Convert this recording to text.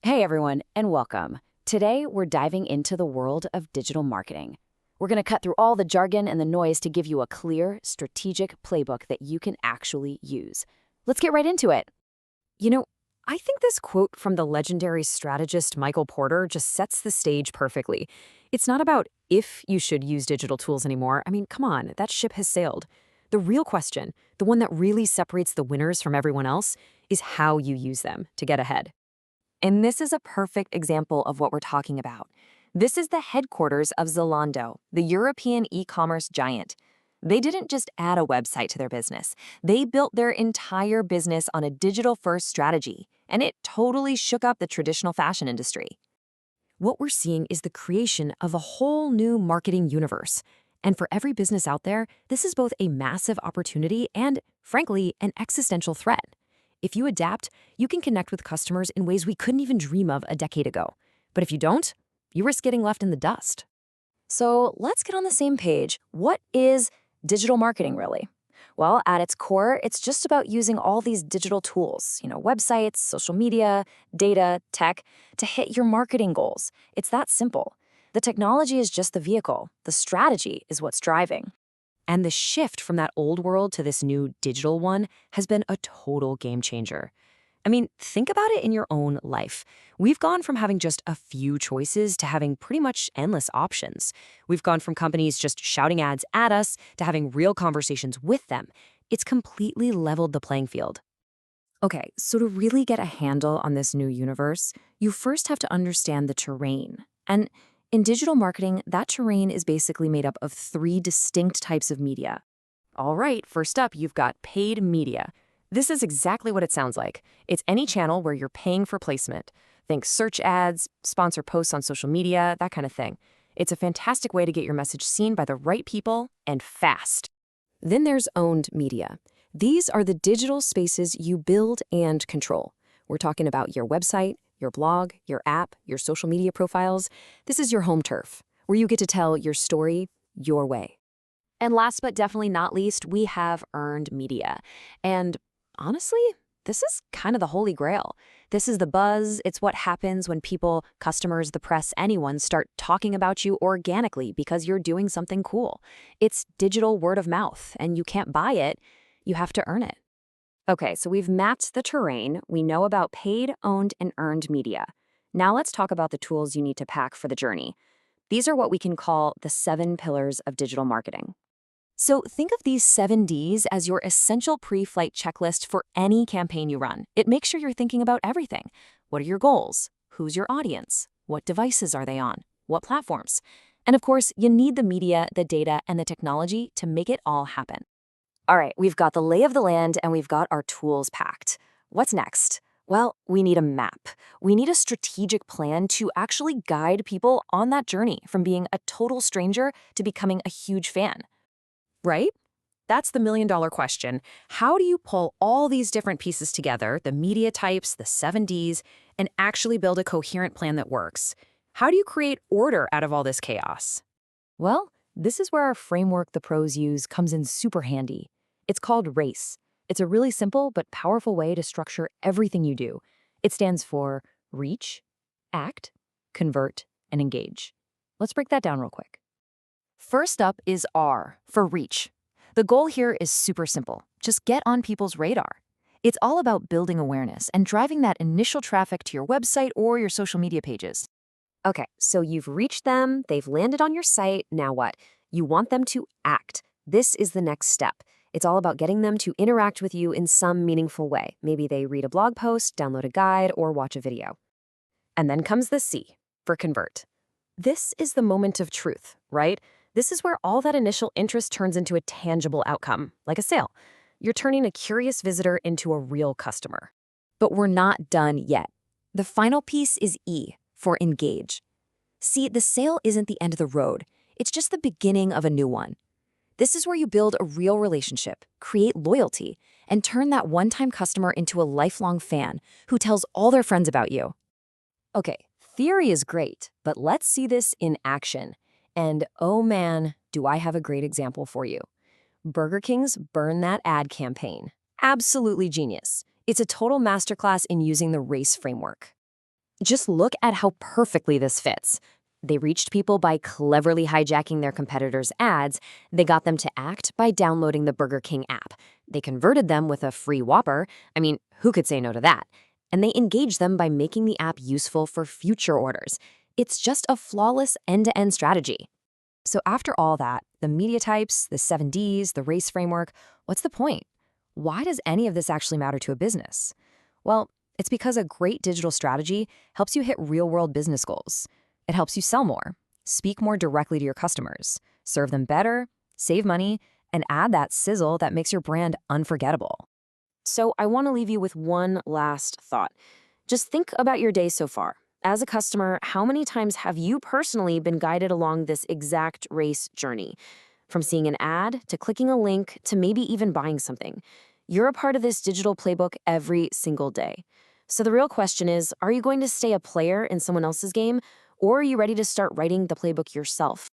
Hey everyone, and welcome. Today, we're diving into the world of digital marketing. We're going to cut through all the jargon and the noise to give you a clear, strategic playbook that you can actually use. Let's get right into it. You know, I think this quote from the legendary strategist Michael Porter just sets the stage perfectly. It's not about if you should use digital tools anymore. I mean, come on, that ship has sailed. The real question, the one that really separates the winners from everyone else, is how you use them to get ahead. And this is a perfect example of what we're talking about. This is the headquarters of Zalando, the European e-commerce giant. They didn't just add a website to their business. They built their entire business on a digital-first strategy, and it totally shook up the traditional fashion industry. What we're seeing is the creation of a whole new marketing universe. And for every business out there, this is both a massive opportunity and, frankly, an existential threat. If you adapt, you can connect with customers in ways we couldn't even dream of a decade ago. But if you don't, you risk getting left in the dust. So let's get on the same page. What is digital marketing really? Well, at its core, it's just about using all these digital tools, websites, social media, data, tech, to hit your marketing goals. It's that simple. The technology is just the vehicle. The strategy is what's driving. And the shift from that old world to this new digital one has been a total game changer. I mean, think about it in your own life. We've gone from having just a few choices to having pretty much endless options. We've gone from companies just shouting ads at us to having real conversations with them. It's completely leveled the playing field. Okay, so to really get a handle on this new universe, you first have to understand the terrain. And in digital marketing, that terrain is basically made up of three distinct types of media. All right, first up, you've got paid media. This is exactly what it sounds like. It's any channel where you're paying for placement. Think search ads, sponsor posts on social media, that kind of thing. It's a fantastic way to get your message seen by the right people and fast. Then there's owned media. These are the digital spaces you build and control. We're talking about your website, your blog, your app, your social media profiles. This is your home turf, where you get to tell your story your way. And last but definitely not least, we have earned media. And honestly, this is kind of the holy grail. This is the buzz. It's what happens when people, customers, the press, anyone start talking about you organically because you're doing something cool. It's digital word of mouth, and you can't buy it. You have to earn it. Okay, so we've mapped the terrain. We know about paid, owned, and earned media. Now let's talk about the tools you need to pack for the journey. These are what we can call the 7 pillars of digital marketing. So think of these 7 Ds as your essential pre-flight checklist for any campaign you run. It makes sure you're thinking about everything. What are your goals? Who's your audience? What devices are they on? What platforms? And of course, you need the media, the data, and the technology to make it all happen. All right, we've got the lay of the land and we've got our tools packed. What's next? Well, we need a map. We need a strategic plan to actually guide people on that journey from being a total stranger to becoming a huge fan. Right? That's the million-dollar question. How do you pull all these different pieces together, the media types, the 7 Ds, and actually build a coherent plan that works? How do you create order out of all this chaos? Well, this is where our framework the pros use comes in super handy. It's called RACE. It's a really simple but powerful way to structure everything you do. It stands for reach, act, convert, and engage. Let's break that down real quick. First up is R, for reach. The goal here is super simple. Just get on people's radar. It's all about building awareness and driving that initial traffic to your website or your social media pages. Okay, so you've reached them, they've landed on your site, now what? You want them to act. This is the next step. It's all about getting them to interact with you in some meaningful way. Maybe they read a blog post, download a guide, or watch a video. And then comes the C, for convert. This is the moment of truth, right? This is where all that initial interest turns into a tangible outcome, like a sale. You're turning a curious visitor into a real customer. But we're not done yet. The final piece is E, for engage. See, the sale isn't the end of the road. It's just the beginning of a new one. This is where you build a real relationship, create loyalty, and turn that one-time customer into a lifelong fan who tells all their friends about you. Okay, theory is great, but let's see this in action. And oh man, do I have a great example for you. Burger King's Burn That Ad campaign. Absolutely genius. It's a total masterclass in using the RACE framework. Just look at how perfectly this fits. They reached people by cleverly hijacking their competitors' ads. They got them to act by downloading the Burger King app. They converted them with a free Whopper. I mean, who could say no to that? And they engaged them by making the app useful for future orders. It's just a flawless end-to-end strategy. So after all that, the media types, the 7Ds, the race framework, what's the point? Why does any of this actually matter to a business? Well, it's because a great digital strategy helps you hit real-world business goals. It helps you sell more, speak more directly to your customers, serve them better, save money, and add that sizzle that makes your brand unforgettable. So I want to leave you with one last thought. Just think about your day so far. As a customer, how many times have you personally been guided along this exact race journey? From seeing an ad, to clicking a link, to maybe even buying something. You're a part of this digital playbook every single day. So the real question is, are you going to stay a player in someone else's game, or are you ready to start writing the playbook yourself?